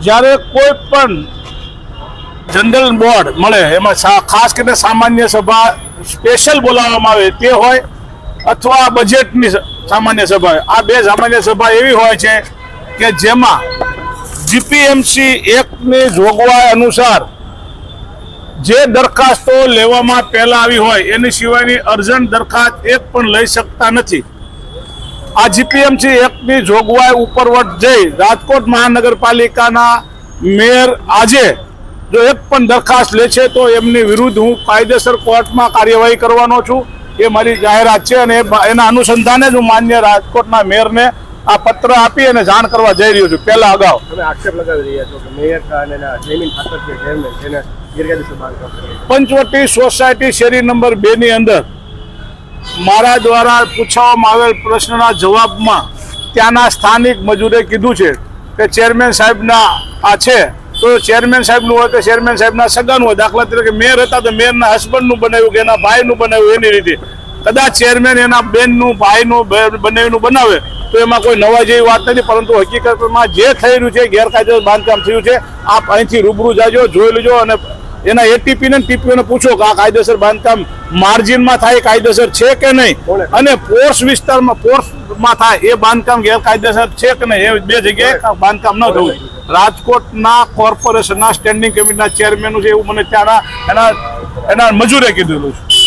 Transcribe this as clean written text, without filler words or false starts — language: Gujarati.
જ્યારે કોઈ પણ જનરલ બોર્ડ મળે એમાં ખાસ કરીને સામાન્ય સભા સ્પેશિયલ બોલાવવામાં આવે તે હોય અથવા બજેટની સામાન્ય સભા હોય. આ બે સામાન્ય સભા એવી હોય છે કે જેમાં જીપીએમસી એક્ટની જોગવાઈ અનુસાર જે દરખાસ્તો લેવામાં પહેલા આવી હોય એની સિવાયની અર્જન્ટ દરખાસ્ત એક પણ લઈ શકતા નથી. આ જીપીએમસી એક્ટની જોગવાઈ ઉપરવટ જઈ રાજકોટ મહાનગરપાલિકાના મેયર આજે જો એક પણ દરખાસ્ત લે છે તો એમની વિરુદ્ધ હું કાયદેસર કોર્ટમાં કાર્યવાહી કરવાનો છું. એ મારી જાહેરાત છે અને એના અનુસંધાને જ હું માન્ય રાજકોટના મેયરને આ પત્ર આપી અને જાણ કરવા જઈ રહ્યો છું. પહેલા અગાઉ તમે આક્ષેપ લગાવી રહ્યા છો કે મેયર અને જયમીન ઠાકર છે ચેરમેન તેને ગેરકાયદેસર બાંધકામ કરે છે. પંચવટી સોસાયટી શેરી નંબર 2 ની અંદર મારા દ્વારા પૂછવામાં આવેલ પ્રશ્નના જવાબમાં ત્યાંના સ્થાનિક મજૂરે કીધું છે કે ચેરમેન સાહેબના આ છે તો ચેરમેન સાહેબનું હોય તો ચેરમેન સાહેબના સગાનું હોય. દાખલા તરીકે મેયર હતા તો મેયરના હસબન્ડનું બનાવ્યું કે એના ભાઈનું બનાવ્યું એની રીતે. કદાચ ચેરમેન એના બેનનું ભાઈનું બનાવીનું બનાવે તો એમાં કોઈ નવા જેવી વાત નથી, પરંતુ હકીકતમાં જે થઈ રહ્યું છે ગેરકાયદેસર બાંધકામ થયું છે. આપ અહીંથી રૂબરૂ જાજો, જોઈ લેજો અને એના એટીપી ને ટીપીઓને પૂછો કે આ કાયદેસર બાંધકામ માર્જિનમાં થાય કાયદેસર છે કે નહીં, અને પોર્સ વિસ્તારમાં પોર્સમાં થાય એ બાંધકામ ગેરકાયદેસર છે કે નહીં. એ બે જગ્યાએ બાંધકામ ન થવું. રાજકોટના કોર્પોરેશનના સ્ટેન્ડિંગ કમિટીના ચેરમેન છે એવું મને ત્યાંના એના મજૂરે કીધેલું છે.